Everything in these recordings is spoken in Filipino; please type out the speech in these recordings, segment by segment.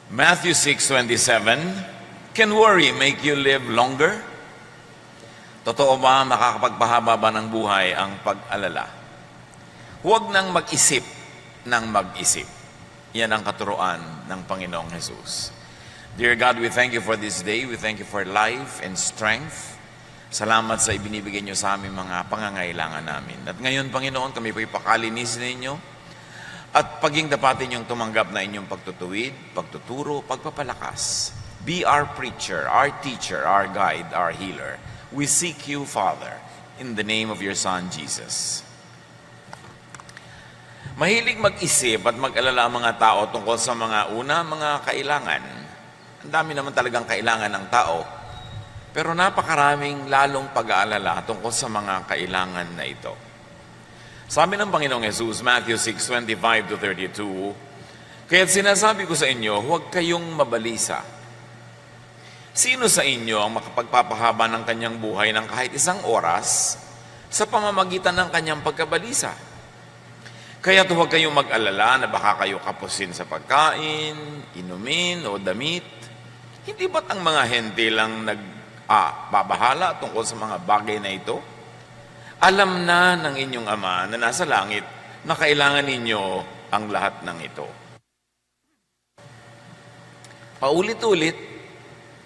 Matthew 6:27, can worry make you live longer? Totoo ba makakapagpahaba ba ng buhay ang pag-alala? Huwag nang mag-isip ng mag-isip. Yan ang katuruan ng Panginoong Jesus. Dear God, we thank you for this day. We thank you for life and strength. Salamat sa ibinibigay niyo sa aming mga pangangailangan namin. At ngayon, Panginoon, kami po ipakalinisin ninyo at paging dapatin niyong tumanggap na inyong pagtutuwid, pagtuturo, pagpapalakas. Be our preacher, our teacher, our guide, our healer. We seek you, Father, in the name of your Son, Jesus. Mahilig mag-isip at mag-alala ang mga tao tungkol sa mga mga kailangan. Ang dami naman talagang kailangan ng tao. Pero napakaraming lalong pag-aalala tungkol sa mga kailangan na ito. Sabi ng Panginoong Jesus, Matthew 6:25-32, kaya't sinasabi ko sa inyo, huwag kayong mabalisa. Sino sa inyo ang makapagpapahaba ng kanyang buhay ng kahit isang oras sa pamamagitan ng kanyang pagkabalisa? Kaya't huwag kayong mag-alala na baka kayo kapusin sa pagkain, inumin o damit. Hindi ba't ang mga hente lang babahala tungkol sa mga bagay na ito? Alam na ng inyong Ama na nasa langit na kailangan ninyo ang lahat ng ito. Paulit-ulit,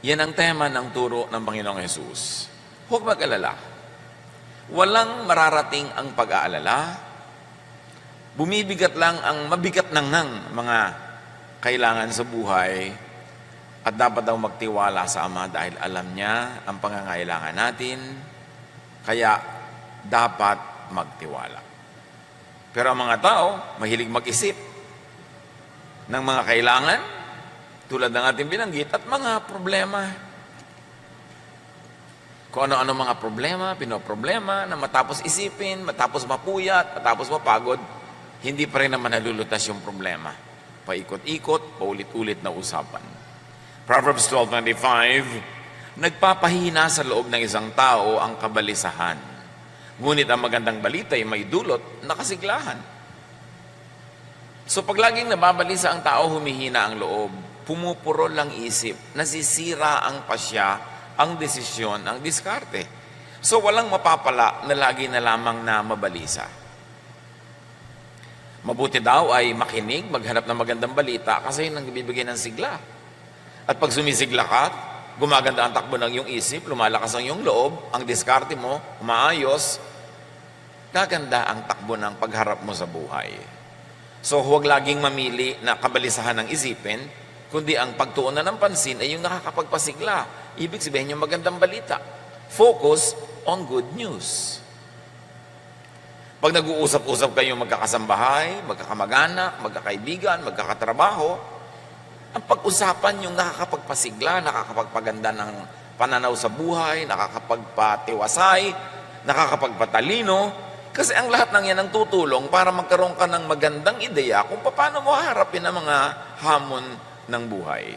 yan ang tema ng turo ng Panginoong Jesus. Huwag mag-alala. Walang mararating ang pag-aalala. Bumibigat lang ang mabigat ng mga kailangan sa buhay at dapat daw magtiwala sa Ama dahil alam niya ang pangangailangan natin. Kaya dapat magtiwala. Pero ang mga tao, mahilig mag-isip ng mga kailangan, tulad ng ating binanggit, at mga problema. Kung ano-ano mga problema, pinoproblema, na matapos isipin, matapos mapuyat, matapos mapagod, hindi pa rin naman nalulutas yung problema. Paikot-ikot, paulit-ulit na usapan. Proverbs 12:25, nagpapahina sa loob ng isang tao ang kabalisahan. Ngunit ang magandang balita ay may dulot na kasiglahan. So pag laging nababalisa ang tao, humihina ang loob, pumupurol ang isip, nasisira ang pasya, ang desisyon, ang diskarte. So walang mapapala na lagi na lamang na mabalisa. Mabuti daw ay makinig, maghanap ng magandang balita kasi yun ang bibigay ng sigla. At pag sumisigla ka, gumaganda ang takbo ng iyong isip, lumalakas ang iyong loob, ang diskarte mo, umaayos, gaganda ang takbo ng pagharap mo sa buhay. So huwag laging mamili na kabalisahan ng isipin, kundi ang pagtuunan ng pansin ay yung nakakapagpasigla. Ibig sabihin yung magandang balita. Focus on good news. Pag nag-uusap-usap kayo magkakasambahay, magkakamag-anak, magkakaibigan, magkakatrabaho, ang pag-usapan yung nakakapagpasigla, nakakapagpaganda ng pananaw sa buhay, nakakapagpatiwasay, nakakapagpatalino, kasi ang lahat ng yan ang tutulong para magkaroon ka ng magandang ideya kung paano mo haharapin ang mga hamon ng buhay.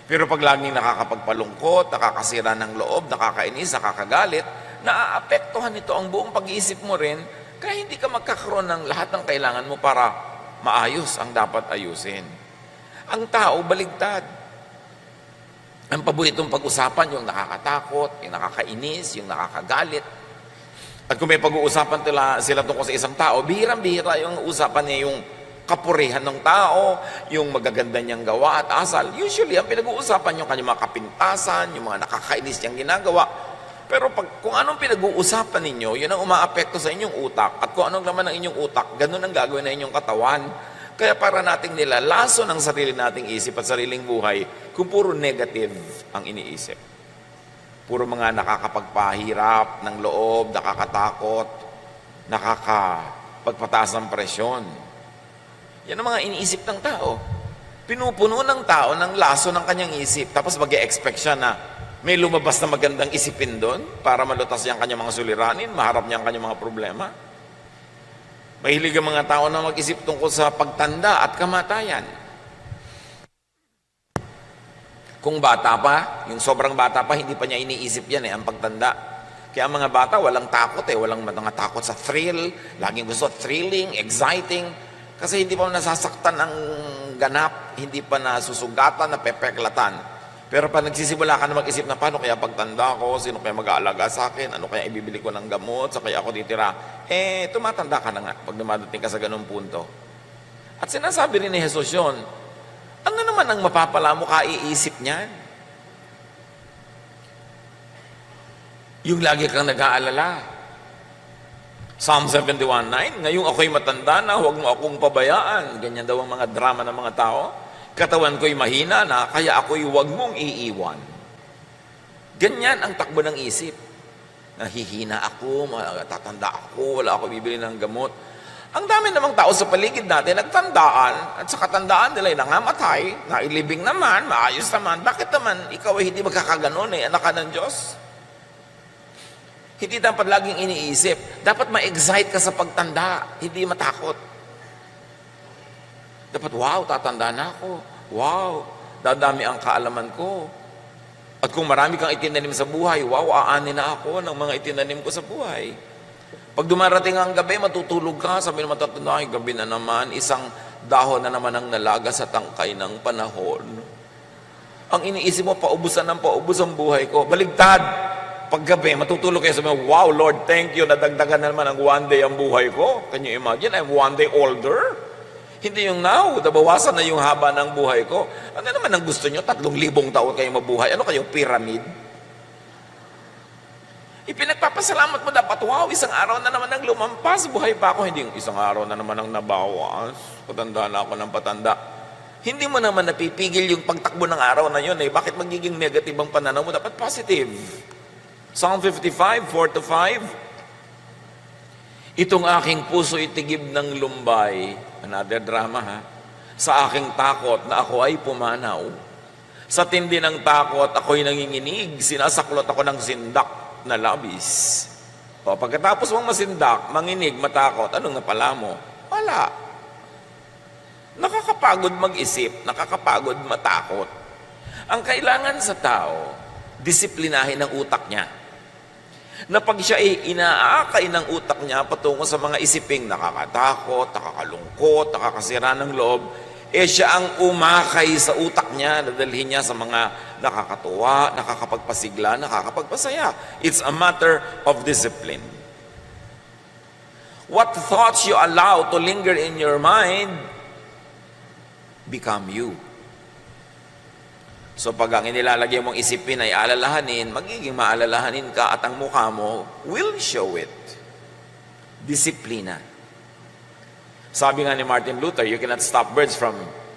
Pero pag laging nakakapagpalungkot, nakakasira ng loob, nakakainis, nakakagalit, naaapektuhan nito ang buong pag-iisip mo rin, kaya hindi ka magkakaroon ng lahat ng kailangan mo para maayos ang dapat ayusin. Ang tao, baligtad. Ang paboritong pag-usapan, yung nakakatakot, yung nakakainis, yung nakakagalit. At kung may pag-uusapan sila tungkol sa isang tao, bihirang-bihira yung usapan niya yung kapurihan ng tao, yung magaganda niyang gawa at asal. Usually, ang pinag-uusapan yung kanyang mga kapintasan, yung mga nakakainis niyang ginagawa. Pero kung anong pinag-uusapan ninyo, yun ang umaapekto sa inyong utak. At kung anong laman ng inyong utak, ganun ang gagawin ng inyong katawan. Kaya para nating nilalaso ng sarili nating isip at sariling buhay kung puro negative ang iniisip. Puro mga nakakapagpahirap ng loob, nakakatakot, nakakapagpataas ng presyon. Yan ang mga iniisip ng tao. Pinupuno ng tao ng laso ng kanyang isip. Tapos mag-e-expect siya na may lumabas na magandang isipin doon para malutas niya ang kanyang mga suliranin, maharap niya ang kanyang mga problema. Mahilig ang mga tao na mag-isip tungkol sa pagtanda at kamatayan. Kung bata pa, yung sobrang bata pa, hindi pa niya iniisip yan ang pagtanda. Kaya ang mga bata, walang takot walang mga takot sa thrill, laging gusto thrilling, exciting, kasi hindi pa nasasaktan ang ganap, hindi pa nasusugatan, napepeklatan. Pero pag nagsisimula ka na mag-isip na paano kaya pagtanda ko, sino kaya mag-aalaga sa akin, ano kaya ibibili ko ng gamot, sa kaya ako titira, tumatanda ka na nga pag dumadating ka sa ganung punto. At sinasabi rin ni Jesus yun, ano naman ang mapapala mo kaiisip niyan? Yung lagi kang nag-aalala. Psalm 71:9, ngayong ako'y matanda na, huwag mo akong pabayaan. Ganyan daw ang mga drama ng mga tao. Katawan ko'y mahina na, kaya ako'y huwag mong iiwan. Ganyan ang takbo ng isip. Nahihina ako, tatanda ako, wala ako bibili ng gamot. Ang dami namang tao sa paligid natin, nagtandaan, at sa katandaan nila ay nangamatay, nailibing naman, maayos naman. Bakit naman ikaw ay hindi magkakaganon anak ka ng Diyos? Hindi dapat laging iniisip. Dapat ma-excite ka sa pagtanda, hindi matakot. Dapat, wow, tatanda na ako. Wow, dadami ang kaalaman ko. At kung marami kang itinanim sa buhay, wow, aanin na ako ng mga itinanim ko sa buhay. Pag dumarating ang gabi, matutulog ka, sabi naman tatanda, ay gabi na naman, isang dahon na naman ang nalaga sa tangkay ng panahon. Ang iniisip mo, paubusan ng paubos ang buhay ko. Baligtad! Paggabi, matutulog kayo sa mga, wow, Lord, thank you, nadagdagan na naman ang one day ang buhay ko. Can you imagine? I'm one day older. Hindi yung now, nabawasan na yung haba ng buhay ko. Ano naman ang gusto nyo? 3,000 taon kayo mabuhay. Ano kayo, pyramid? Ipinagpapasalamat mo dapat, wow, isang araw na naman ang lumampas, buhay pa ako. Hindi yung isang araw na naman ang nabawas. Patanda na ako ng patanda. Hindi mo naman napipigil yung pagtakbo ng araw na yun. Bakit magiging negative ang pananaw mo? Dapat positive. Psalm 55:4-5. Itong aking puso itigib ng lumbay. Another drama sa aking takot na ako ay pumanaw. Sa tindi ng takot ako'y nanginginig. Sinasaklot ako ng sindak na labis. O pagkatapos mong masindak, manginig, matakot, anong napala mo? Wala. Nakakapagod mag-isip, nakakapagod matakot. Ang kailangan sa tao, disiplinahin ang utak niya. Na pag siya ay inaakay ng utak niya patungo sa mga isiping nakakatakot, nakakalungkot, nakakasira ng loob, siya ang umakay sa utak niya, dadalhin niya sa mga nakakatuwa, nakakapagpasigla, nakakapagpasaya. It's a matter of discipline. What thoughts you allow to linger in your mind become you. So pag ang inilalagay mong isipin ay alalahanin, magiging maalalahanin ka at ang mukha mo will show it. Disiplina. Sabi nga ni Martin Luther, you cannot stop birds from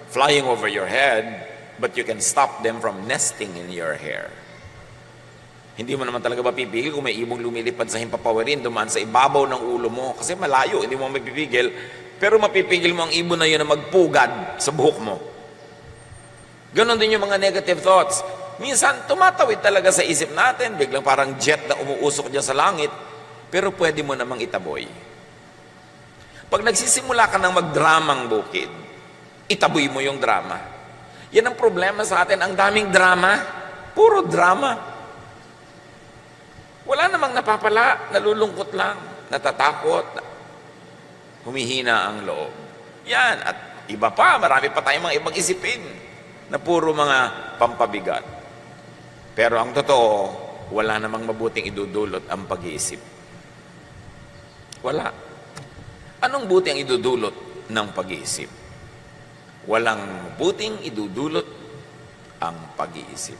flying over your head, but you can stop them from nesting in your hair. Hindi mo naman talaga mapipigil kung may ibong lumilipad sa himpapawirin, dumaan sa ibabaw ng ulo mo. Kasi malayo, hindi mo mapipigil. Pero mapipigil mo ang ibon na yun na magpugad sa buhok mo. Ganon din yung mga negative thoughts. Minsan, tumatawid talaga sa isip natin, biglang parang jet na umuusok dyan sa langit, pero pwede mo namang itaboy. Pag nagsisimula ka ng magdramang bukid, itaboy mo yung drama. Yan ang problema sa atin, ang daming drama, puro drama. Wala namang napapala, nalulungkot lang, natatakot, humihina ang loob. Yan, at iba pa, marami pa tayong mga ibang isipin na puro mga pampabigat. Pero ang totoo, wala namang mabuting idudulot ang pag-iisip. Wala. Anong buti ang idudulot ng pag-iisip? Walang buting idudulot ang pag-iisip.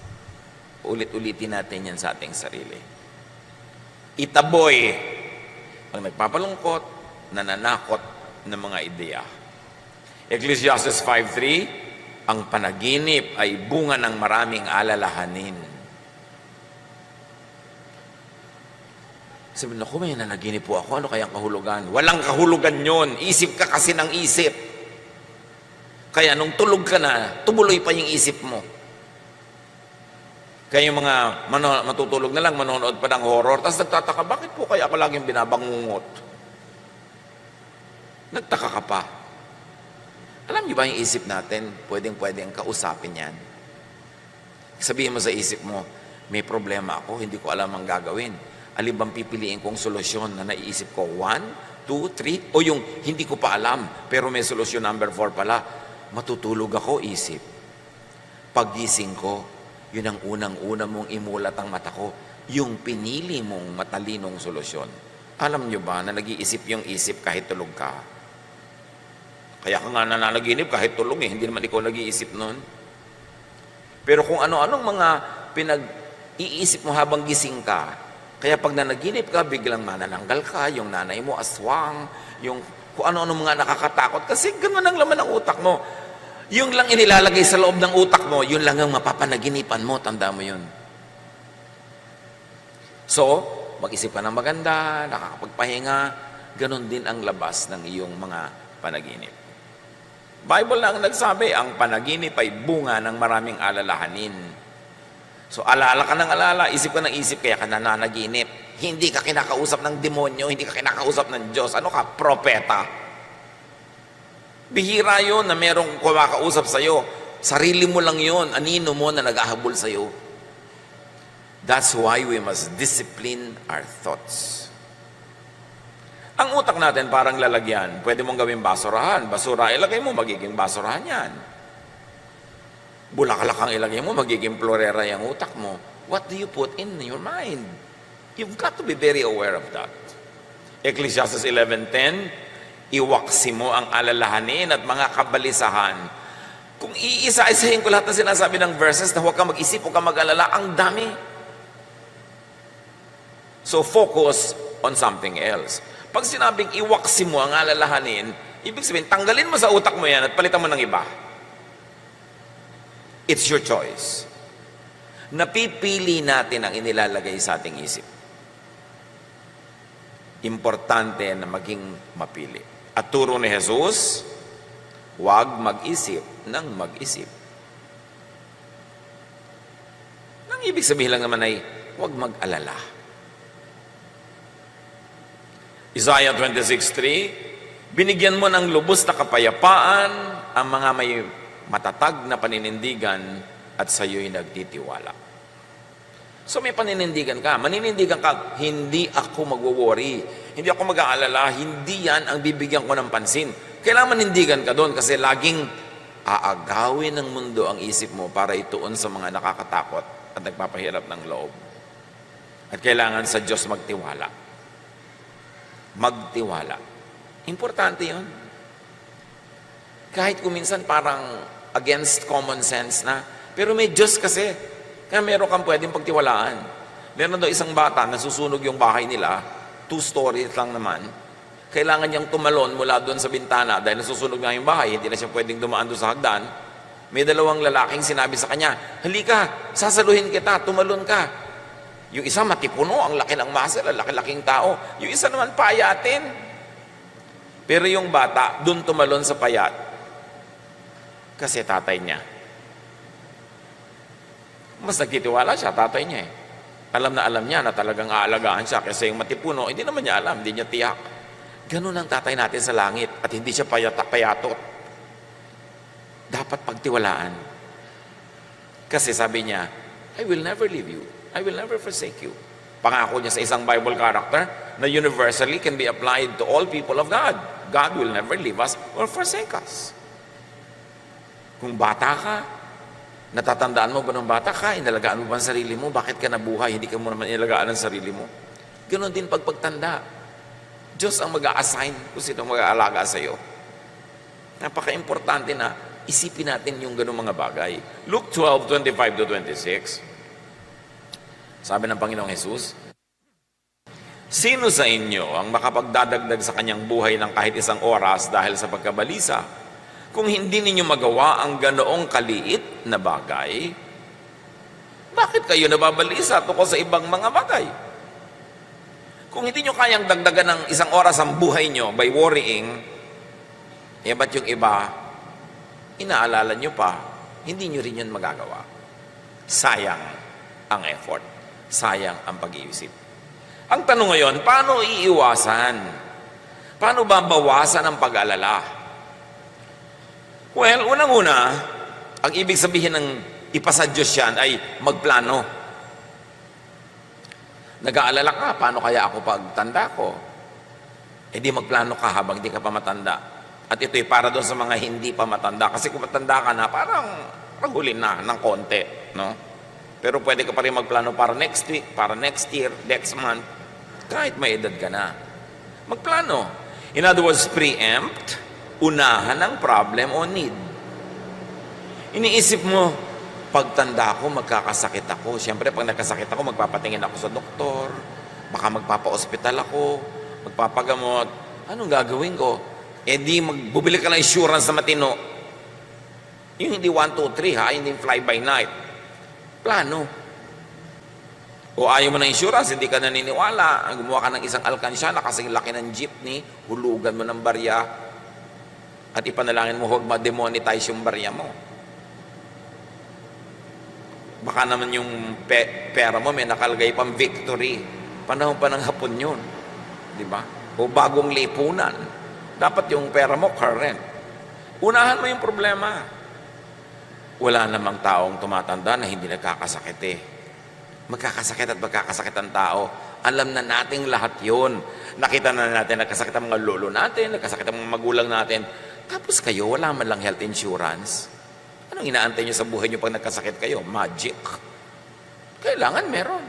Ulit-ulitin natin yan sa ating sarili. Itaboy ang nagpapalungkot, nananakot ng mga ideya. Ecclesiastes 5:3, ang panaginip ay bunga ng maraming alalahanin. Sabi na, may nanaginip po ako, ano kayang kahulugan? Walang kahulugan yon. Isip ka kasi ng isip. Kaya nung tulog ka na, tumuloy pa yung isip mo. Kaya yung mga matutulog na lang, manonood pa ng horror, tapos nagtataka, bakit po kaya ako laging binabangungot? Nagtaka ka pa. Alam niyo ba yung isip natin, pwedeng kausapin yan? Sabihin mo sa isip mo, may problema ako, hindi ko alam ang gagawin. Alin bang pipiliin kong solusyon na naiisip ko? 1, 2, 3? O yung hindi ko pa alam, pero may solusyon number 4 pala. matutulog ako, isip. Paggising ko, yun ang unang-una mong imulat ang mata ko, yung pinili mong matalinong solusyon. Alam nyo ba na nag-iisip yung isip kahit tulog ka? Kaya ka nga nananaginip kahit tulog hindi naman ikaw nag-iisip nun. Pero kung ano-anong mga pinag-iisip mo habang gising ka, kaya pag nanaginip ka, biglang manananggal ka, yung nanay mo aswang, yung kung ano-ano mga nakakatakot, kasi gano'n ang laman ng utak mo. Yung lang inilalagay sa loob ng utak mo, yun lang ang mapapanaginipan mo, tanda mo yun. So, mag-isip ka ng maganda, nakakapagpahinga, ganun din ang labas ng iyong mga panaginip. Bible lang nagsabi, ang panaginip ay bunga ng maraming alalahanin. So, alala ka ng alala, isip ka ng isip, kaya ka nananaginip. Hindi ka kinakausap ng demonyo, hindi ka kinakausap ng Diyos. Ano ka? Propeta. Bihira yun na merong kumakausap sa'yo. Sarili mo lang yun, anino mo na nag-ahabol sa'yo. That's why we must discipline our thoughts. Ang utak natin parang lalagyan. Pwede mong gawing basurahan. Basura, ilagay mo, magiging basurahan yan. Bulaklak ang ilagay mo, magiging florera yung utak mo. What do you put in your mind? You've got to be very aware of that. Ecclesiastes 11:10, iwaksi mo ang alalahanin at mga kabalisahan. Kung iisa-isahin ko lahat na sinasabi ng verses na huwag ka mag-isip, huwag ka mag-alala, ang dami. So focus on something else. Pag sinabing iwaksi mo ang alalahanin, ibig sabihin, tanggalin mo sa utak mo yan at palitan mo ng iba. It's your choice. Napipili natin ang inilalagay sa ating isip. Importante na maging mapili. At turo ni Jesus, huwag mag-isip ng mag-isip. Ang ibig sabihin lang naman ay, huwag mag-alala. Isaiah 26:3, binigyan mo ng lubos na kapayapaan ang mga may matatag na paninindigan at sa iyo'y nagtitiwala. So may paninindigan ka. Maninindigan ka, hindi ako magwo-worry. Hindi ako mag-aalala. Hindi yan ang bibigyan ko ng pansin. Kailangan manindigan ka doon kasi laging aagawin ng mundo ang isip mo para ituon sa mga nakakatakot at nagpapahirap ng loob. At kailangan sa Diyos magtiwala. Magtiwala. Importante yun. Kahit kuminsan parang against common sense na, pero may Diyos kasi. Kaya meron kang pwedeng pagtiwalaan. Meron daw isang bata, nasusunog yung bahay nila, 2 stories lang naman. Kailangan niyang tumalon mula doon sa bintana dahil nasusunog nga yung bahay, hindi na siya pwedeng dumaan doon sa hagdan. May 2 lalaking sinabi sa kanya, halika, sasaluhin kita, tumalon ka. Yung isa matipuno, ang laki ng muscle, ang laki-laking tao. Yung isa naman payatin. Pero yung bata, dun tumalon sa payat. Kasi tatay niya. Mas nagtitiwala siya, tatay niya eh. Alam na alam niya na talagang aalagaan siya kasi yung matipuno, hindi naman niya alam, hindi niya tiyak. Ganun ang tatay natin sa langit at hindi siya payatot. Dapat pagtiwalaan. Kasi sabi niya, I will never leave you. I will never forsake you. Pangako niya sa isang Bible character na universally can be applied to all people of God. God will never leave us or forsake us. Kung bata ka, natatandaan mo ba ng bata ka, inalagaan mo ba ang sarili mo? Bakit ka nabuhay? Hindi ka mo naman inalagaan ang sarili mo. Ganon din pagpagtanda. Diyos ang mag-a-assign kung sino mag-aalaga sa iyo. Napaka-importante na isipin natin yung ganong mga bagay. Luke 12:25-26. Sabi ng Panginoong Jesus, sino sa inyo ang makapagdadagdag sa kanyang buhay ng kahit isang oras dahil sa pagkabalisa? Kung hindi ninyo magawa ang ganoong kaliit na bagay, bakit kayo nababalisa tungkol sa ibang mga bagay? Kung hindi nyo kayang dagdagan ng isang oras ang buhay nyo by worrying, ba't yung iba, inaalala nyo pa, hindi nyo rin yun magagawa. Sayang ang effort. Sayang ang pag-iisip. Ang tanong ngayon, paano iiwasan? Paano ba bawasan ang pag-alala? Well, unang-una, ang ibig sabihin ng ipasa Diyos yan ay magplano. Nag-aalala ka, paano kaya ako pagtanda ko? Di magplano ka habang di ka pa matanda. At ito'y para doon sa mga hindi pa matanda. Kasi kung matanda ka na, parang huli na ng konti. No? Pero pwede ka pa rin magplano para next week, para next year, next month, kahit may edad ka na. Magplano. In other words, preempt, unahan ang problem o need. Iniisip mo, pagtanda ko, magkakasakit ako. Siyempre, pag nagkasakit ako, magpapatingin ako sa doktor, baka magpapa-hospital ako, magpapagamot. Anong gagawin ko? Eh di, magbubili ka ng insurance na matino. Yung hindi 1, 2, 3 ha, hindi fly by night. Plano. O ayaw mo ng insurance, hindi ka naniniwala, gumawa ka ng isang alkansyana kasing laki ng jeepney, hulugan mo ng barya, at ipanalangin mo huwag ma-demonetize yung barya mo. Baka naman yung pera mo may nakalagay pang victory. Panahon pa ng hapon yun. Di ba? O bagong lipunan. Dapat yung pera mo current. Unahan mo yung problema. Wala namang taong tumatanda na hindi nagkakasakit eh. Magkakasakit at magkakasakit ang tao. Alam na nating lahat yun. Nakita na natin, nagkasakit ang mga lolo natin, nagkasakit ang mga magulang natin. Tapos kayo, wala man lang health insurance. Anong inaantay nyo sa buhay nyo pag nagkasakit kayo? Magic. Kailangan meron.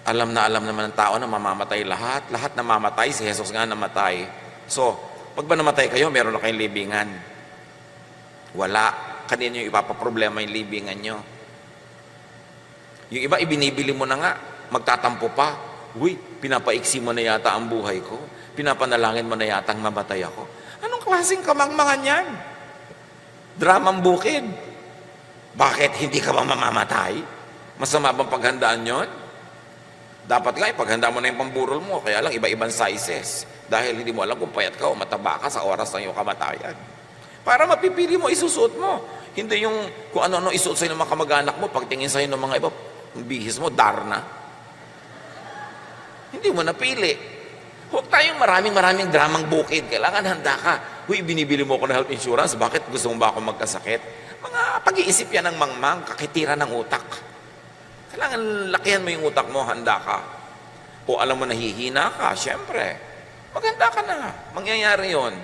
Alam naman ng tao na mamamatay lahat. Lahat na mamatay, si Jesus nga namatay. So, pag ba namatay kayo, meron na kayong libingan. Wala. Kanino yung ipapaproblema yung libingan nyo? Yung iba, ibinibili mo na nga. Magtatampo pa. Uy, pinapaiksi mo na yata ang buhay ko. Pinapanalangin mo na yata ang mamatay ako. Anong klaseng kamangmangan yan? Dramang bukid. Bakit hindi ka ba mamamatay? Masama bang paghandaan yon? Dapat nga, ipaghanda mo na yung pamburol mo, kaya lang iba-ibang sizes. Dahil hindi mo alam kung payat ka o mataba ka sa oras ng iyong kamatayan. Para mapipili mo, isusuot mo. Hindi yung kung ano-ano isuot sa'yo ng mga kamag-anak mo, pagtingin sa'yo ng mga iba, bihis mo, darna. Hindi mo napili. Huwag tayong maraming dramang bukid. Kailangan handa ka. Huy, binibili mo ako ng health insurance, bakit gusto mo ba ako magkasakit? Mga pag-iisip yan ng mangmang, kakitira ng utak. Kailangan lakihan mo yung utak mo, handa ka. O alam mo nahihina ka, syempre. Maghanda ka na. Mangyayari yon.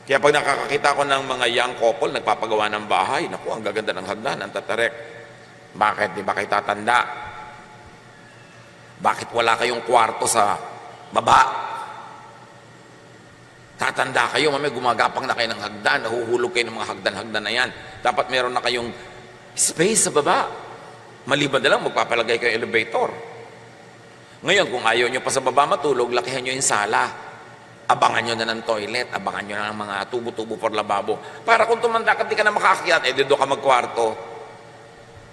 Kaya pag nakakakita ko ng mga young couple, nagpapagawa ng bahay, naku, ang gaganda ng hagdan, ang tatarek. Bakit? Di ba kayo tatanda? Bakit wala kayong kwarto sa baba? Tatanda kayo, mamaya gumagapang na kayo ng hagdan, nahuhulog kayo ng mga hagdan-hagdan na yan. Dapat meron na kayong space sa baba. Maliban na lang, magpapalagay kayo elevator. Ngayon, kung ayaw nyo pa sa baba matulog, lakihan nyo yung sala. Abangan nyo na ng toilet, abangan nyo na ng mga tubo-tubo for lababo. Para kung tumanda ka, di ka na makakakyat, eh, doon ka magkwarto.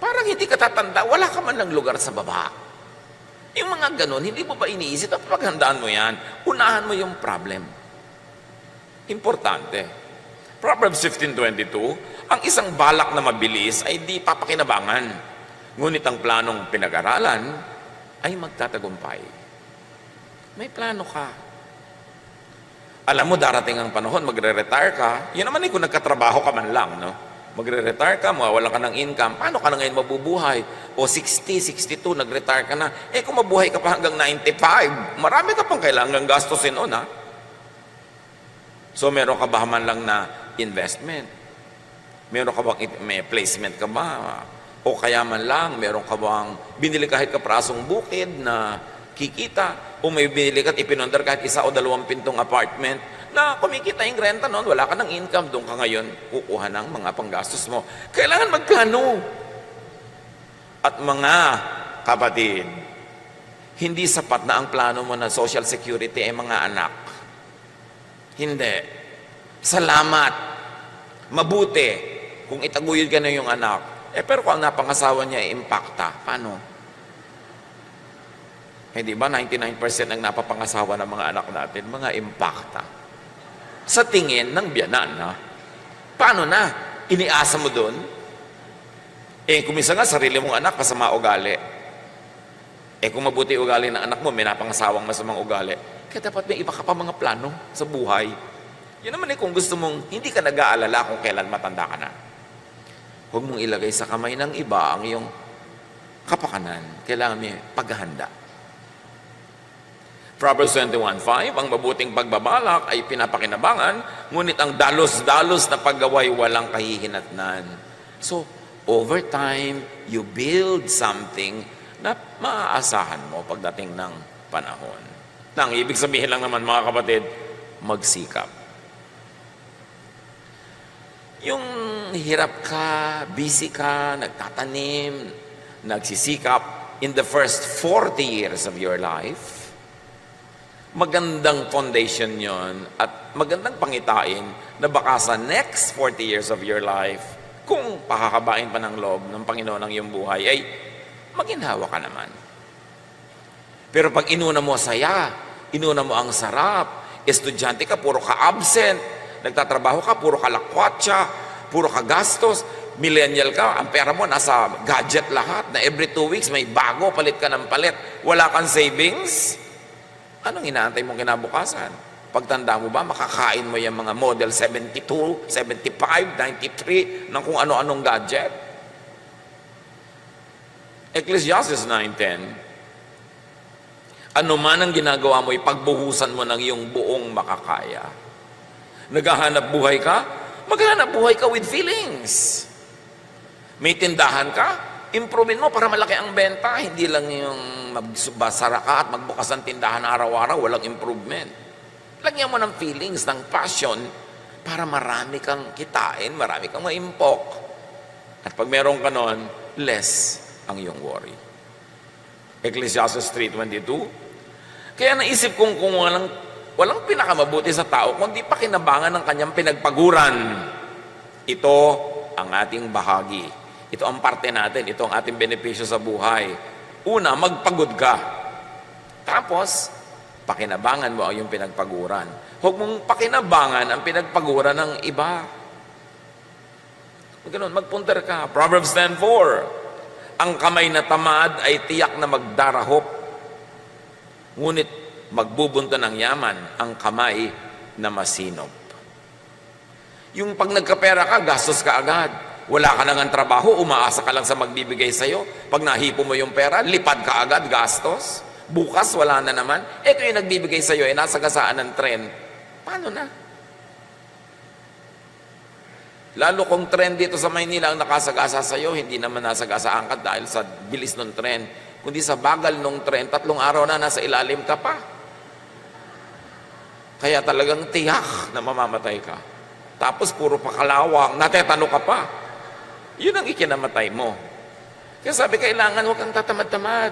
Parang hindi ka tatanda, wala ka man ng lugar sa baba. Yung mga ganun, hindi mo ba iniisip at paghandaan mo yan? Unahan mo yung problem. Importante. Proverbs 15:22, ang isang balak na mabilis ay di papakinabangan. Ngunit ang planong pinag-aralan ay magtatagumpay. May plano ka. Alam mo, darating ang panahon, magre-retire ka. Yun naman kung nagkatrabaho ka man lang, no? Magre-retire ka, mawawalan ka ng income. Paano ka na ngayon mabubuhay? O 60, 62, nag-retire ka na. Eh kung mabuhay ka pa hanggang 95, marami ka pang kailangang gastusin noon, ha? So meron ka ba man lang na investment? Meron ka bang may placement ka ba? O kaya man lang, meron ka bang binili kahit kaprasong bukid na kikita? O may binili ka at ipinondar kahit 1 o 2 pintong apartment na kumikita yung renta noon, wala ka ng income, doon ka ngayon kukuha ng mga panggastos mo. Kailangan magplano. At mga kapatid, hindi sapat na ang plano mo na social security ay mga anak. Hindi. Salamat. Mabuti kung itaguyod ka na yung anak. Pero kung ang napangasawa niya ay impacta, paano? Di ba 99% ng napapangasawa ng mga anak natin, mga impacta. Sa tingin ng biyanan, ha? Paano na? Iniasa mo doon? Kung minsan nga, sarili mong anak, masama ugali. Kung mabuti ugali ng anak mo, may napangasawang masamang ugali. Kaya dapat may iba ka pa mga plano sa buhay. Yun naman kung gusto mong, hindi ka nag-aalala kung kailan matanda ka na. Huwag mong ilagay sa kamay ng iba ang iyong kapakanan. Kailangan may paghahanda. Proverbs 21:5, ang mabuting pagbabalak ay pinapakinabangan, ngunit ang dalos-dalos na paggaway walang kahihinatnan. So, over time, you build something na maaasahan mo pagdating ng panahon. Nang ibig sabihin lang naman mga kapatid, magsikap. Yung hirap ka, busy ka, nagtatanim, nagsisikap in the first 40 years of your life, magandang foundation yon at magandang pangitain na baka sa next 40 years of your life, kung pakakabain pa ng loob ng Panginoon ang iyong buhay, ay maginhawa ka naman. Pero pag inuna mo saya, inuna mo ang sarap, estudyante ka, puro ka absent, nagtatrabaho ka, puro ka lakwatsa, puro ka gastos, millennial ka, ang pera mo nasa gadget lahat, na every 2 weeks may bago, palit ka ng palit, wala kang savings, anong inaantay mong kinabukasan? Pagtanda mo ba, makakain mo yung mga model 72, 75, 93, ng kung ano-anong gadget? Ecclesiastes 9:10, ano man ang ginagawa mo, ipagbuhusan mo ng iyong buong makakaya. Naghahanap buhay ka? Maghanap buhay ka with feelings. May tindahan ka? Improvein mo para malaki ang benta. Hindi lang yung magbasara ka at magbukas ng tindahan araw-araw, walang improvement. Lagyan mo ng feelings, ng passion, para marami kang kitain, marami kang maimpok. At pag meron ka nun, less ang iyong worry. Ecclesiastes 3:22, kaya naisip kong kung walang pinakamabuti sa tao, kundi pakinabangan ng kanyang pinagpaguran. Ito ang ating bahagi. Ito ang parte natin. Ito ang ating benepisyo sa buhay. Una, magpagod ka. Tapos, pakinabangan mo ang iyong pinagpaguran. Huwag mong pakinabangan ang pinagpaguran ng iba. Ganun, magpunter ka. Proverbs 10:4, ang kamay na tamad ay tiyak na magdarahop, ngunit magbubunto ng yaman ang kamay na masinop. Yung pag nagkapera ka, gastos ka agad. Wala ka nang ang trabaho, umaasa ka lang sa magbibigay sa'yo. Pag nahipo mo yung pera, lipad ka agad, gastos. Bukas, wala na naman. Ito yung nagbibigay sa'yo, nasa gasaan ng tren. Paano na? Lalo kung tren dito sa Maynila ang nakasagasa sa'yo, hindi naman nasagasaan ka dahil sa bilis ng tren. Kundi sa bagal ng tren, 3 araw na nasa ilalim ka pa. Kaya talagang tiyak na mamamatay ka. Tapos puro pakalawang, natetano ka pa. Yun ang ikinamatay mo. Kaya sabi, kailangan huwag kang tatamad-tamad.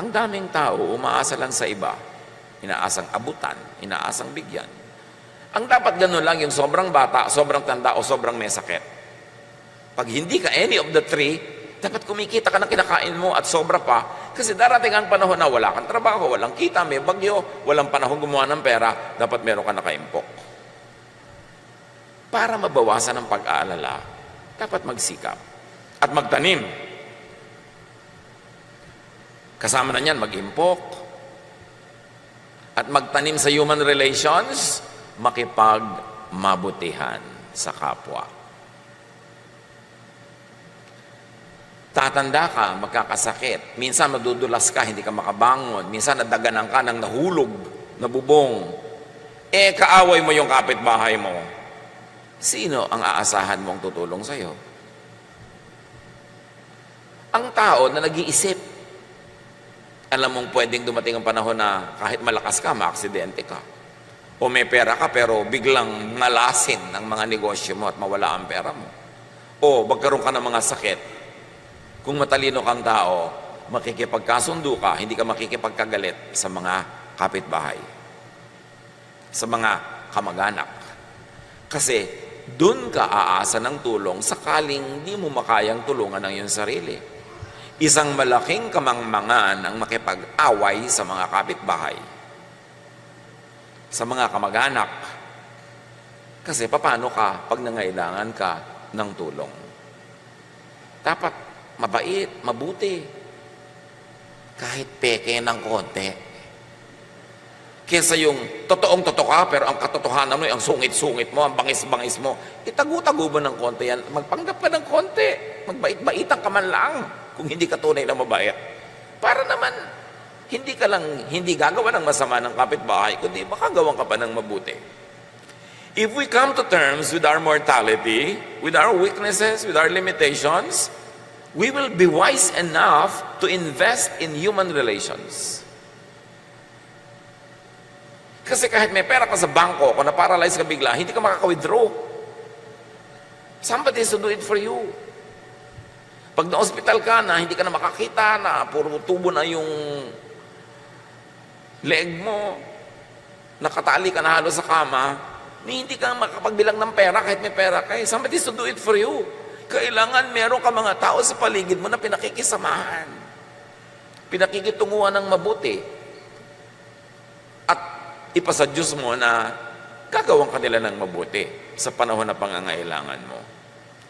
Ang daming tao, umaasa lang sa iba. Inaasang abutan, inaasang bigyan. Ang dapat ganun lang, yung sobrang bata, sobrang tanda, o sobrang may sakit. Pag hindi ka any of the three, dapat kumikita ka ng kinakain mo at sobra pa. Kasi darating ang panahon na wala kang trabaho, walang kita, may bagyo, walang panahon gumawa ng pera, dapat meron ka nakaimpok. Para mabawasan ang pag-aalala, dapat magsikap at magtanim. Kasama na niyan, mag-impok. At magtanim sa human relations, makipagmabutihan sa kapwa. Tatanda ka, magkakasakit. Minsan madudulas ka, hindi ka makabangon. Minsan nadaganan ka ng nahulog, nabubong. Kaaway mo yung kapitbahay mo. Sino ang aasahan mong tutulong sa'yo? Ang tao na nag-iisip. Alam mong pwedeng dumating ang panahon na kahit malakas ka, maaksidente ka. O may pera ka pero biglang malasin ang mga negosyo mo at mawala ang pera mo. O magkaroon ka ng mga sakit. Kung matalino kang tao, makikipagkasundo ka, hindi ka makikipagkagalit sa mga kapitbahay, sa mga kamag-anak. Kasi doon ka aasa ng tulong sakaling di mo makayang tulungan ng iyong sarili. Isang malaking kamangmangan ang makipag-away sa mga kapitbahay, sa mga kamag-anak. Kasi paano ka pag nangailangan ka ng tulong? Dapat mabait, mabuti. Kahit peke ng konti. Kesa yung totoong-totoo ka, pero ang katotohanan mo, ang sungit-sungit mo, ang bangis-bangis mo, itago-tago mo ng konti yan. Magpanggap ka ng konti. Magbait-baitan ka man lang kung hindi ka tunay na mabait. Para naman, hindi ka lang, hindi gagawa ng masama ng kapitbahay, kundi makagawan ka pa ng mabuti. If we come to terms with our mortality, with our weaknesses, with our limitations, we will be wise enough to invest in human relations. Kasi kahit may pera ka sa bangko, kung na-paralyze ka bigla, hindi ka makaka-withdraw. Somebody has to do it for you. Pag na-hospital ka na, hindi ka na makakita na, puro tubo na yung leg mo, nakatali ka na halos sa kama, hindi ka makapagbilang ng pera kahit may pera ka. Somebody has to do it for you. Kailangan meron ka mga tao sa paligid mo na pinakikisamahan. Pinakikitunguhan ng mabuti. At ipasa Diyos mo na gagawin ka nila ng mabuti sa panahon na pangangailangan mo.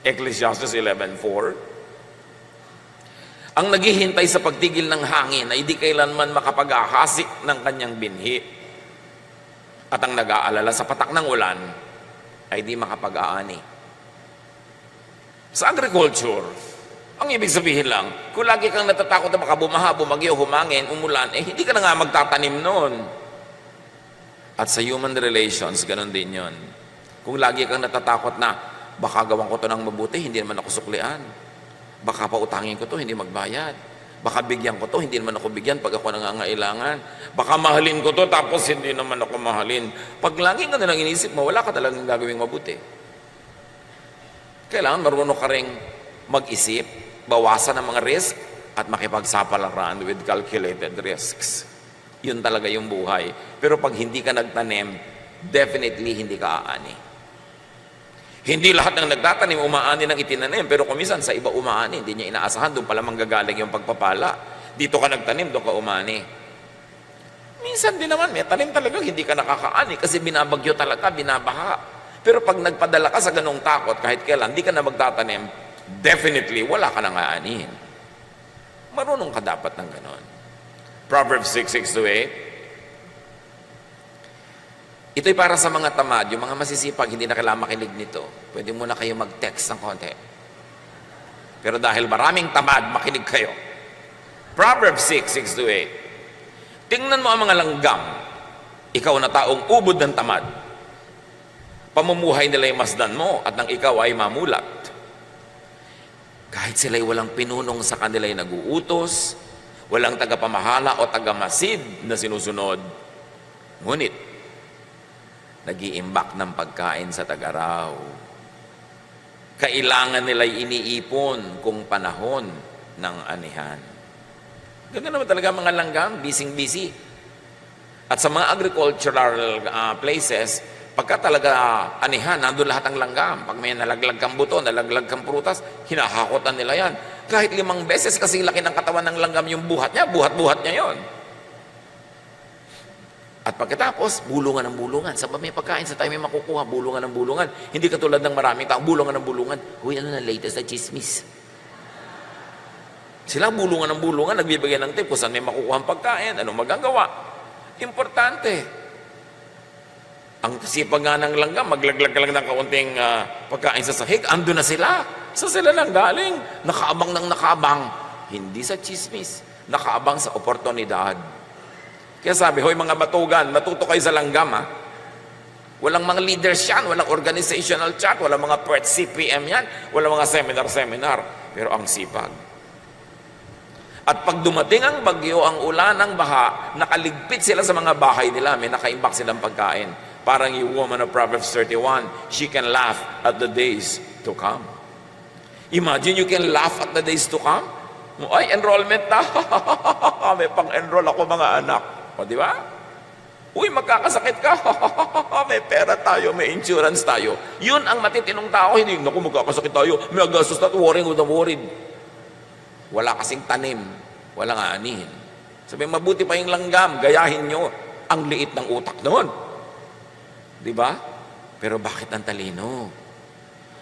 Ecclesiastes 11:4. Ang naghihintay sa pagtigil ng hangin ay di kailanman makapag-ahasik ng kanyang binhi. At ang nag-aalala sa patak ng ulan ay di makapag-aani. Sa agriculture, ang ibig sabihin lang, kung lagi kang natatakot na baka bumaha, bumagyo, humangin, umulan, hindi ka na nga magtatanim nun. At sa human relations, ganun din yon. Kung lagi kang natatakot na, baka gawan ko to ng mabuti, hindi naman ako suklian. Baka pautangin ko to, hindi magbayad. Baka bigyan ko to, hindi naman ako bigyan pag ako nangangailangan. Baka mahalin ko to, tapos hindi naman ako mahalin. Pag lagi ka nalang inisip mo, wala ka talagang gagawing mabuti. Kailangan marunong ka ring mag-isip, bawasan ang mga risk, at makipagsapalaran with calculated risks. Yun talaga yung buhay. Pero pag hindi ka nagtanim, definitely hindi ka aani. Hindi lahat ng nagtatanim umaani ng itinanim, pero kumisan sa iba umaani, hindi niya inaasahan, doon pala manggagaling yung pagpapala. Dito ka nagtanim, doon ka umani. Minsan din naman, may tanim talaga, hindi ka nakakaani kasi binabagyo talaga, binabaha. Pero pag nagpadala ka sa ganong takot, kahit kailan, hindi ka na magtatanim, definitely, wala ka nang aanihin. Marunong ka dapat ng ganon. Proverbs 6:6-8. Ito'y para sa mga tamad, yung mga masisipag, hindi na kailangan makinig nito. Pwede muna kayo mag-text ng konti. Pero dahil maraming tamad, makinig kayo. Proverbs 6:6-8. Tingnan mo ang mga langgam, ikaw na taong ubod ng tamad. Pamumuhay nila'y masdan mo at nang ikaw ay mamulat. Kahit sila'y walang pinunong sa kanila'y naguutos, walang tagapamahala o tagamasid na sinusunod, ngunit nag-iimbak ng pagkain sa tagaraw. Kailangan nila'y iniipon kung panahon ng anihan. Ganda naman talaga mga langgam, busy-busy. At sa mga agricultural places, pagka talaga anihan, nandun lahat ang langgam. Pag may nalaglag kang buto, nalaglag kang prutas, hinahakotan nila yan. Kahit 5 beses kasi laki ng katawan ng langgam yung buhat niya, buhat-buhat niya yon. At pagkatapos, bulungan ng bulungan. Sabab may pagkain sa tayo may makukuha, bulungan ng bulungan. Hindi katulad ng maraming tao, bulungan ng bulungan. Huy, ano na latest na chismis? Sila bulungan ng bulungan, nagbibigay ng tip kung saan may makukuha ang pagkain, ano magagawa. Importante. Ang sipag nga ng langgam, maglaglag ka lang ng kaunting pagkain sa sahig, ando na sila. Sa sila lang galing, nakaabang ng nakaabang. Hindi sa chismis, nakaabang sa oportunidad. Kaya sabi, hoy mga batugan, matuto kayo sa langgam ha. Walang mga leaders yan, walang organizational chart, walang mga PERT CPM yan, walang mga seminar. Pero ang sipag. At pag dumating ang bagyo, ang ulan, ang baha, nakaligpit sila sa mga bahay nila, may nakaimbak silang pagkain. Parang yung woman of Proverbs 31, she can laugh at the days to come. Imagine you can laugh at the days to come. Ay, enrollment na. May pang-enroll ako mga anak. O, di ba? Uy, magkakasakit ka. May pera tayo, may insurance tayo. Yun ang matitinong tao. Hindi, naku, magkakasakit tayo. May agastos na worrying with the worried. Wala kasing tanim. Walang aanihin. Sabi, mabuti pa yung langgam. Gayahin nyo. Ang liit ng utak noon. Di ba? Pero bakit ang talino?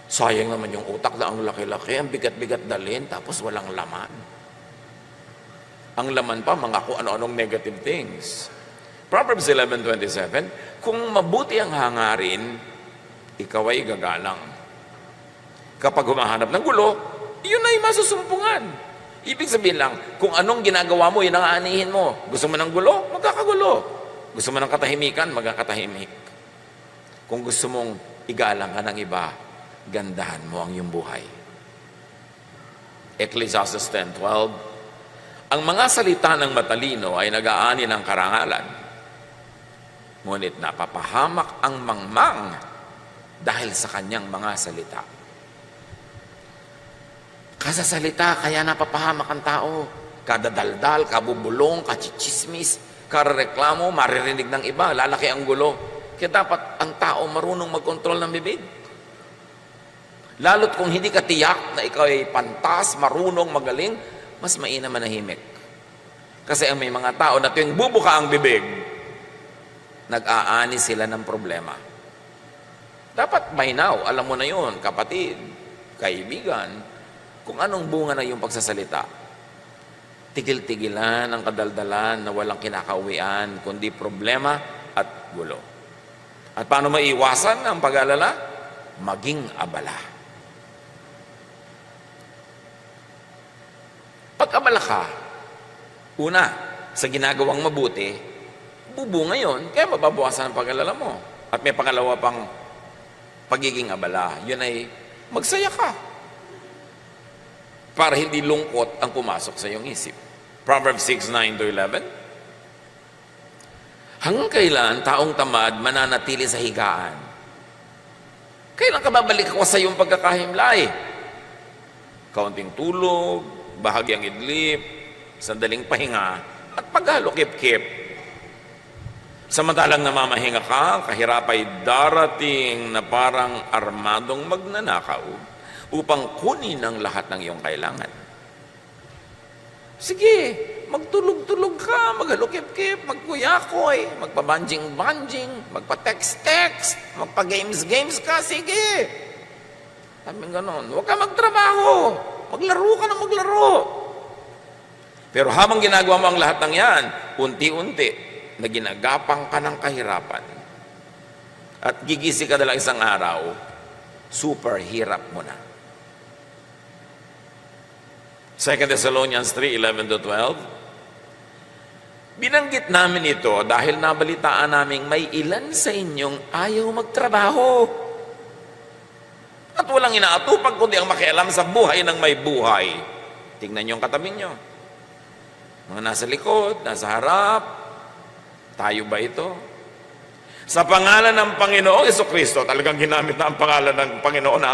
Sayang naman yung utak na ang laki-laki, ang bigat-bigat dalhin, tapos walang laman. Ang laman pa, mga kung ano-anong negative things. Proverbs 11:27, kung mabuti ang hangarin, ikaw ay gagalang. Kapag humahanap ng gulo, yun ay masusumpungan. Ibig sabihin lang, kung anong ginagawa mo, yun ang aanihin mo. Gusto mo ng gulo? Magkakagulo. Gusto mo ng katahimikan? Magkakatahimik. Kung gusto mong igalang ka ng iba, gandahan mo ang iyong buhay. Ecclesiastes 10:12, ang mga salita ng matalino ay nag-aani ng karangalan, ngunit napapahamak ang mangmang dahil sa kanyang mga salita. Kasasalita, kaya napapahamak ang tao. Kadadaldal, kabubulong, kachichismis, karereklamo, maririnig ng iba, lalaki ang gulo. Kaya dapat ang tao marunong magkontrol ng bibig. Lalo't kung hindi ka tiyak na ikaw ay pantas, marunong, magaling, mas mainam manahimik. Kasi ang may mga tao na tuwing bubuka ang bibig, nag-aani sila ng problema. Dapat by now, alam mo na yun, kapatid, kaibigan, kung anong bunga na yung pagsasalita. Tigil-tigilan ang kadaldalan na walang kinakauwian, kundi problema at gulo. At paano maiwasan ang pag-alala? Maging abala. Pag-abala ka, una, sa ginagawang mabuti, bubunga yun, kaya mababawasan ang pag-alala mo. At may pangalawa pang pagiging abala, yun ay magsaya ka. Para hindi lungkot ang pumasok sa iyong isip. Proverbs 6:9-11. Hanggang kailan taong tamad mananatili sa higaan? Kailan ka babalik ako sa iyong pagkakahimlay? Kaunting tulog, bahagyang idlip, sandaling pahinga, at paghalo-kip-kip. Samantalang namamahinga ka, kahirap ay darating na parang armadong magnanakaw upang kunin ang lahat ng iyong kailangan. Sige, magtulog-tulog ka, maghalukip-kip, magkuyakoy, magpabanjing-banjing, magpa-text-text, magpa-games-games ka, sige. Sabi ganon, huwag ka magtrabaho, maglaro ka na maglaro. Pero habang ginagawa mo ang lahat ng yan, unti-unti, na ginagapang ka ng kahirapan, at gigisi ka na lang isang araw, super hirap mo na. 2 Thessalonians 3:11-12. Binanggit namin ito dahil nabalitaan naming may ilan sa inyong ayaw magtrabaho. At walang inaatupag kundi ang makialam sa buhay ng may buhay. Tingnan niyo ang katabi niyo. Mga nasa likod, nasa harap. Tayo ba ito? Sa pangalan ng Panginoong Jesucristo, talagang ginamit na ang pangalan ng Panginoon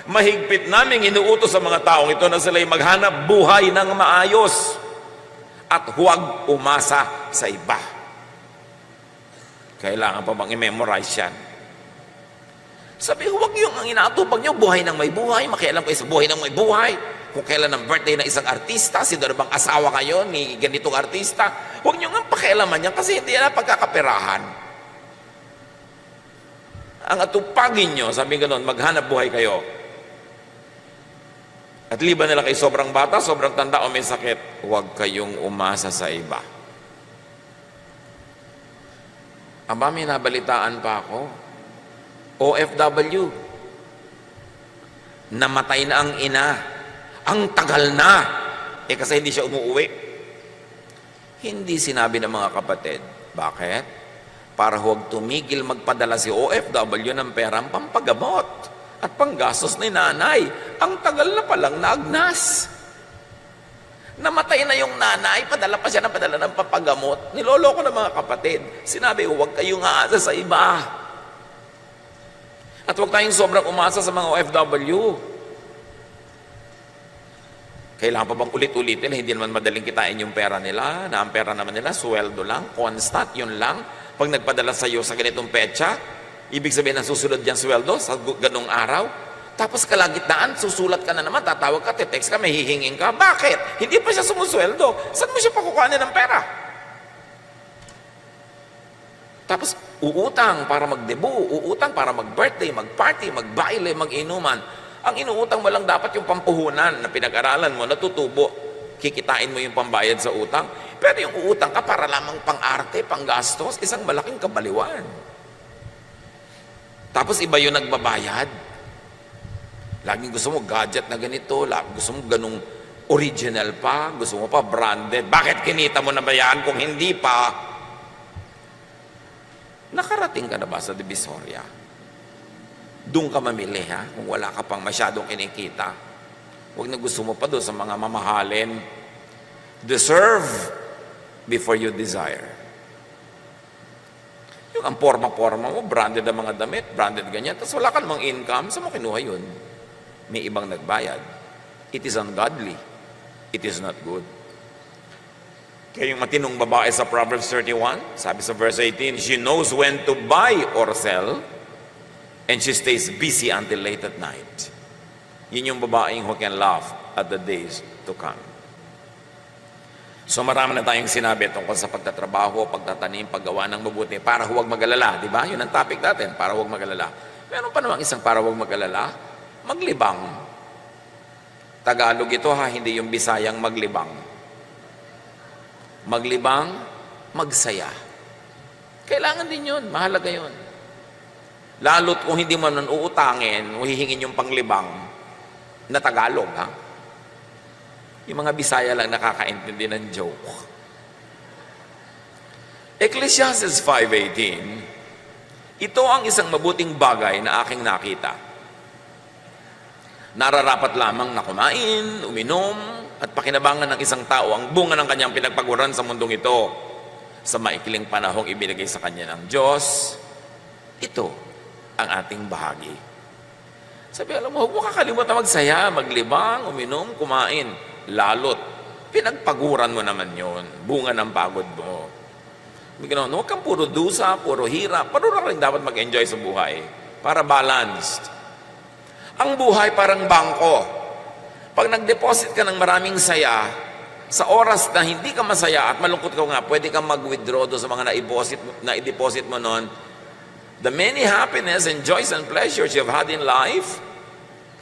mahigpit naming inuutos sa mga taong ito na sila'y maghanap buhay ng maayos at huwag umasa sa iba. Kailangan pa bang i-memorize yan? Sabi, huwag yung ang inaatupag nyo, buhay ng may buhay, makialam kayo sa buhay ng may buhay. Kung kailan ang birthday ng isang artista, sino na bang asawa kayo ni ganitong artista, huwag nyo nga pakialaman yan kasi hindi yan pagkakaperahan. Ang atupagin nyo, sabi gano'n, maghanap buhay kayo. At liban nila kay sobrang bata, sobrang tanda o may sakit, huwag kayong umasa sa iba. Aba, may nabalitaan pa ako. OFW. Namatay na ang ina. Ang tagal na. Kasi hindi siya umuuwi. Hindi sinabi ng mga kapatid. Bakit? Para huwag tumigil magpadala si OFW ng perang pampagamot at panggastos ni nanay. Ang tagal na palang naagnas. Namatay na yung nanay, padala pa siya ng padala ng pampagamot. Niloloko ng mga kapatid. Sinabi, huwag kayong aasa sa iba. At huwag tayong sobrang umasa sa mga OFW. Kailangan pa bang ulit-ulitin? Hindi naman madaling kitain yung pera nila. Na ang pera naman nila, sweldo lang, constant, yun lang. Pag nagpadala sa iyo sa ganitong petsa, ibig sabihin na susunod yan sweldo sa ganong araw. Tapos kalagitnaan, susulat ka na naman, tatawag ka, text ka, may hihingin ka. Bakit? Hindi pa siya sumusweldo. Saan mo siya pakukuhanin ng pera? Tapos uutang para magdebu, uutang para mag-birthday, mag-party, mag-baile, mag-inuman. Ang inuutang mo lang dapat yung pampuhunan na pinag-aralan mo, natutubo. Kikitain mo yung pambayad sa utang. Pero yung uutang ka para lamang pang-arte, pang-gastos, isang malaking kabaliwan. Tapos iba yung nagbabayad. Laging gusto mo gadget na ganito, laging gusto mo ganung Original pa, gusto mo pa branded. Bakit kinita mo na ba yan kung hindi pa? Nakarating ka na ba sa Divisoria? Doon ka mamili, ha? Kung wala ka pang masyadong kinikita. Huwag na gusto mo pa doon sa mga mamahalin. Deserve before you desire. Yung ang forma-forma mo, branded ang mga damit, branded ganyan, tapos wala ka namang income, saan mo kinuha yun? May ibang nagbayad. It is ungodly. It is not good. Kaya yung matinong babae sa Proverbs 31, sabi sa verse 18, she knows when to buy or sell, and she stays busy until late at night. Yun yung babaeng who can laugh at the days to come. So marami na tayong sinabi tungkol sa pagtatrabaho, pagtatanim, paggawa ng mabuti, para huwag mag-alala, di ba? Yun ang topic natin, para huwag mag-alala. Meron pa namang isang para huwag mag-alala, maglibang. Tagalog ito ha, hindi yung Bisayang maglibang. Maglibang, magsaya. Kailangan din yun, mahalaga yun. Lalo't kung hindi mo nun uutangin, o hihingin yung panglibang na Tagalog ha. Yung mga Bisaya lang nakakaintindi ng joke. Ecclesiastes 5:18, ito ang isang mabuting bagay na aking nakita. Nararapat lamang na kumain, uminom, at pakinabangan ng isang tao ang bunga ng kanyang pinagpaguran sa mundong ito sa maikling panahong ibinigay sa kanya ng Diyos. Ito ang ating bahagi. Sabi, alam mo, huwag mo kakalimutan magsaya, maglibang, uminom, kumain. Lalot, pinagpaguran mo naman yon, bunga ng pagod mo. Huwag kang puro dusa, puro hirap. Paano rin dapat mag-enjoy sa buhay? Para balanced. Ang buhay parang bangko. Pag nag-deposit ka ng maraming saya, sa oras na hindi ka masaya at malungkot ka nga, pwede kang mag-withdraw doon sa mga na-deposit mo noon. The many happiness and joys and pleasures you've had in life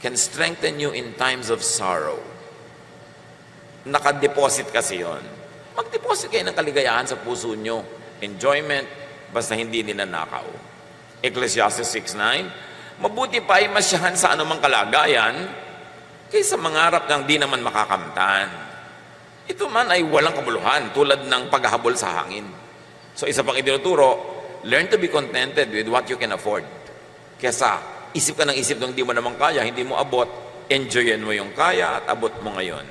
can strengthen you in times of sorrow. Naka-deposit kasi yon. Mag-deposit kayo ng kaligayahan sa puso nyo. Enjoyment, basta hindi ninanakaw. Ecclesiastes 6:9, mabuti pa ay masyahan sa anumang kalagayan kaysa mangarap ng di naman makakamtan. Ito man ay walang kabuluhan tulad ng paghahabol sa hangin. So isa pang itinuturo, learn to be contented with what you can afford. Kesa isip ka ng isip ng di mo naman kaya, hindi mo abot, enjoyin mo yung kaya at abot mo ngayon.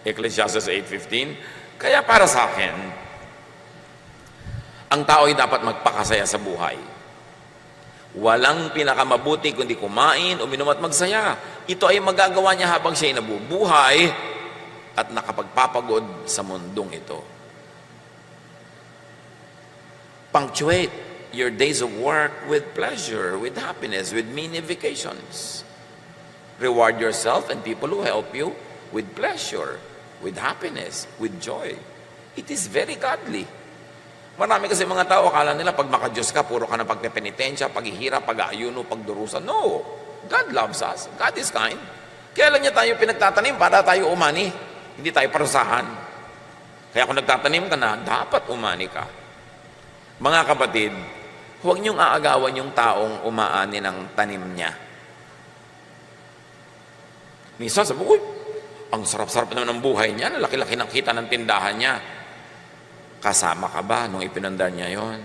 Ecclesiastes 8:15, kaya para sa akin, ang tao ay dapat magpakasaya sa buhay. Walang pinakamabuti kundi kumain, uminom at magsaya. Ito ay magagawa niya habang siya ay nabubuhay at nakapagpapagod sa mundong ito. Punctuate your days of work with pleasure, with happiness, with mini vacations. Reward yourself and people who help you with pleasure, with happiness, with joy. It is very godly. Marami kasi mga tao, akala nila pag makadiyos ka, puro ka na pagpepenitensya, paghihirap, pag-aayuno, pagdurusan. No! God loves us. God is kind. Kaya lang niya tayo pinagtatanim para tayo umani. Hindi tayo parusahan. Kaya kung nagtatanim ka na, dapat umani ka. Mga kapatid, huwag niyong aagawan yung taong umaani ng tanim niya. Minsan sabi, uy, ang sarap-sarap naman ng buhay niya, laki-laki ng kita ng tindahan niya. Kasama ka ba nung ipinandar niya yon?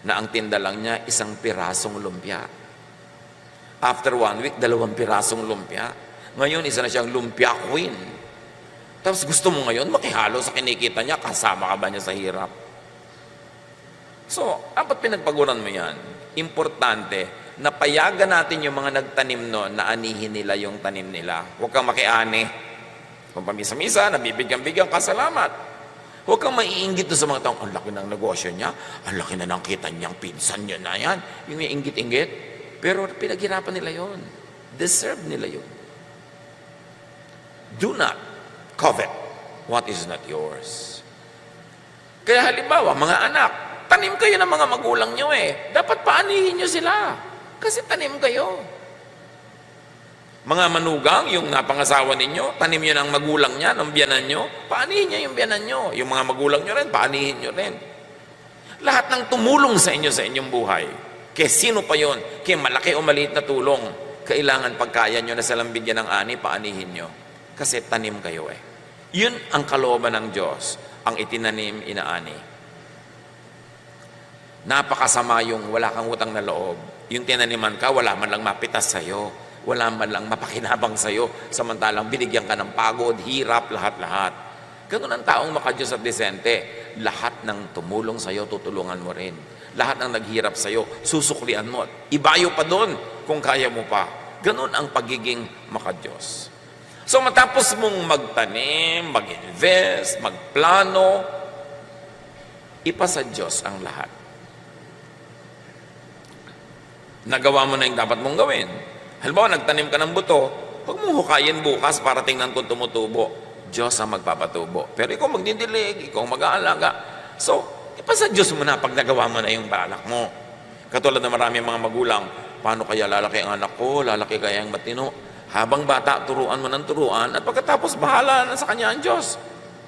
Na ang tinda lang niya, 1 pirasong lumpia. After 1 week, 2 pirasong lumpia. Ngayon, isa na siyang lumpia queen. Tapos gusto mo ngayon, makihalo sa kinikita niya, kasama ka ba niya sa hirap? So, dapat pinagpaguran mo yan. Importante, na payagan natin yung mga nagtanim noon na anihin nila yung tanim nila. Huwag kang makiani. Kung pamisa-misa, nabibigyan-bigyan ka, salamat. Huwag kang maiinggit sa mga taong, ang laki ng negosyo niya, ang laki na ng kita niyang pinsan niya na yan. Yung may inggit-inggit. Pero pinaghirapan nila yon. Deserve nila yon. Do not covet what is not yours. Kaya halimbawa, mga anak, tanim kayo ng mga magulang niyo eh. Dapat paanihin niyo sila. Kasi tanim kayo. Mga manugang, yung napangasawa ninyo, tanim nyo ng magulang niya, ng biyanan nyo, paanihin niya yung biyanan nyo. Yung mga magulang nyo rin, paanihin nyo rin. Lahat ng tumulong sa inyo sa inyong buhay, kaya sino pa yon, kaya malaki o maliit na tulong, kailangan pagkaya nyo na silang bigyan ng ani, paanihin nyo. Kasi tanim kayo eh. Yun ang kalooban ng Diyos, ang itinanim, inaani. Napakasama yung wala kang utang na loob. Yung tinaniman ka, wala man lang mapitas sa'yo. Wala man lang mapakinabang sa'yo. Samantalang binigyan ka ng pagod, hirap, lahat-lahat. Ganun ang taong makadiyos at disente. Lahat ng tumulong sa'yo, tutulungan mo rin. Lahat ng naghirap sa'yo, susuklian mo. Ibayo pa doon kung kaya mo pa. Ganun ang pagiging makadiyos. So matapos mong magtanim, mag-invest, magplano, ipasa Diyos ang lahat. Nagawa mo na yung dapat mong gawin. Halimbawa, nagtanim ka ng buto, huwag mong hukayin bukas para tingnan kung tumutubo. Diyos ang magpapatubo. Pero ikaw magdidilig, ikaw mag-aalaga. So, ipasa Diyos mo na pag nagawa mo na yung balak mo. Katulad na maraming mga magulang, paano kaya lalaki ang anak ko, lalaki kaya ang matino? Habang bata, turuan mo ng turuan, at pagkatapos, bahala na sa kanya ang Diyos.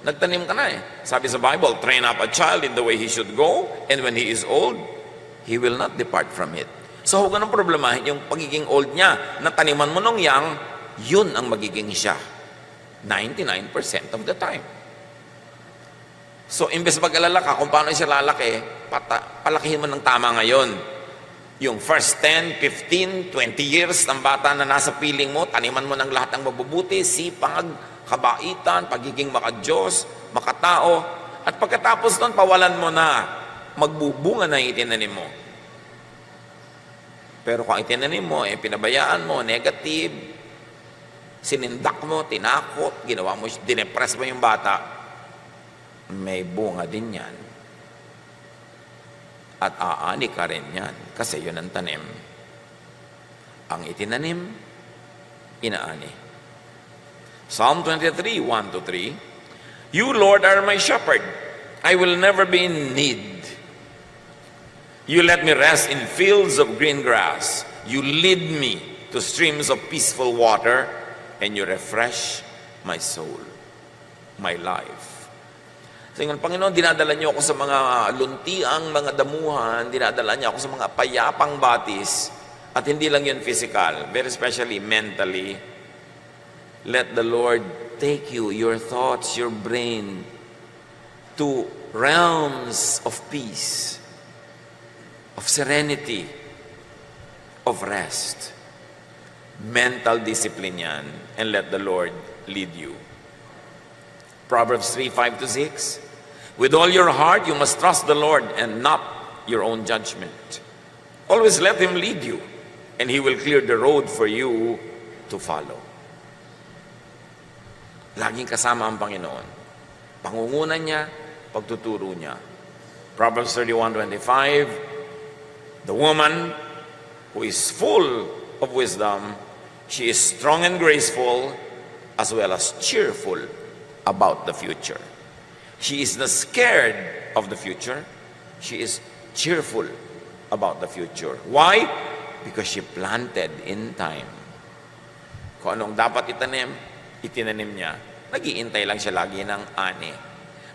Nagtanim ka na eh. Sabi sa Bible, train up a child in the way he should go, and when he is old, he will not depart from it. So huwag ka nang problemahin yung pagiging old niya. Nataniman mo nung yang, yun ang magiging siya. 99% of the time. So imbes mag-alala ka kung paano siya lalaki, palakihin mo ng tama ngayon. Yung first 10, 15, 20 years ng bata na nasa piling mo, taniman mo ng lahat ng mabubuti, sipag, kabaitan, pagiging makadiyos, makatao. At pagkatapos nun, pawalan mo na. Magbubunga na yung itinanim mo. Pero kung itinanim mo, pinabayaan mo, negative, sinindak mo, tinakot, ginawa mo, dinepress mo yung bata, may bunga din yan. At aani ka rin yan, kasi yun ang tanim. Ang itinanim, inaani. Psalm 23, 1-3, You, Lord, are my shepherd. I will never be in need. You let me rest in fields of green grass. You lead me to streams of peaceful water, and you refresh my soul, my life. So yung Panginoon, dinadala niyo ako sa mga luntiang mga damuhan, dinadala niyo ako sa mga payapang batis, at hindi lang yun physical, very especially mentally. Let the Lord take you, your thoughts, your brain, to realms of peace, of serenity, of rest. Mental discipline yan, and let the Lord lead you. Proverbs 3, 5-6, With all your heart you must trust the Lord and not your own judgment. Always let Him lead you, and He will clear the road for you to follow. Laging kasama ang Panginoon. Pangungunan niya, pagtuturo niya. Proverbs 31:25, The woman who is full of wisdom, she is strong and graceful, as well as cheerful about the future. She is not scared of the future. She is cheerful about the future. Why? Because she planted in time. Kung anong dapat itinanim niya. Nag-iintay lang siya lagi ng ani.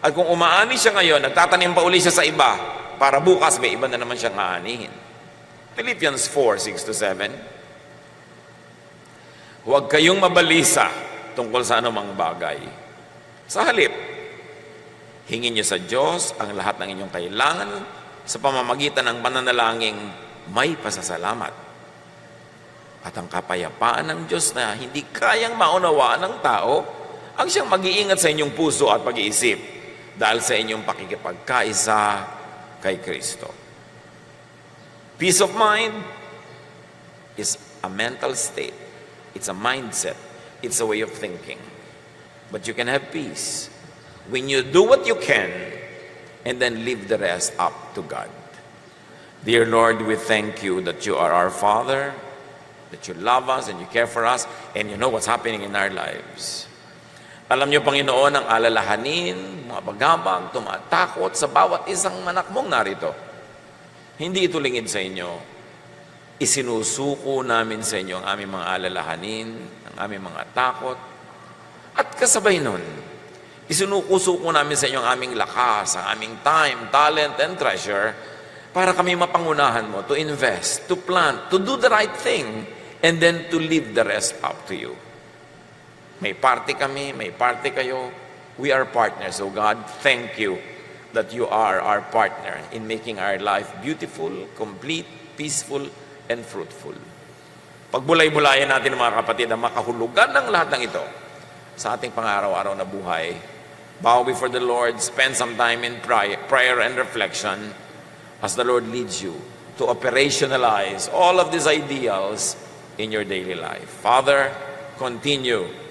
At kung umaani siya ngayon, nagtatanim pa uli siya sa iba, para bukas may iba na naman siyang aanihin. Philippians 4:6-7. Huwag kayong mabalisa tungkol sa anumang bagay. Sa halip, hingin niyo sa Diyos ang lahat ng inyong kailangan sa pamamagitan ng pananalangin may pasasalamat. At ang kapayapaan ng Diyos na hindi kayang maunawaan ng tao, ang siyang mag-iingat sa inyong puso at pag-iisip dahil sa inyong pakikipagkaisa kay Kristo. Peace of mind is a mental state. It's a mindset. It's a way of thinking. But you can have peace when you do what you can and then leave the rest up to God. Dear Lord, we thank you that you are our Father, that you love us and you care for us, and you know what's happening in our lives. Alam niyo, Panginoon, ang alalahanin, mga bagabag, tumatakot sa bawat isang anak mong narito. Hindi ito lingid sa inyo. Isinusuko namin sa inyo ang aming mga alalahanin, ang aming mga takot. At kasabay nun, isinuko-suko namin sa inyo ang aming lakas, ang aming time, talent, and treasure para kami mapangunahan mo to invest, to plant, to do the right thing, and then to leave the rest up to you. May party kami, may party kayo. We are partners. So God, thank you that you are our partner in making our life beautiful, complete, peaceful, and fruitful. Pagbulay-bulayan natin mga kapatid ang makahulugan ng lahat ng ito sa ating pang-araw-araw na buhay. Bow before the Lord, spend some time in prayer and reflection as the Lord leads you to operationalize all of these ideals in your daily life. Father, continue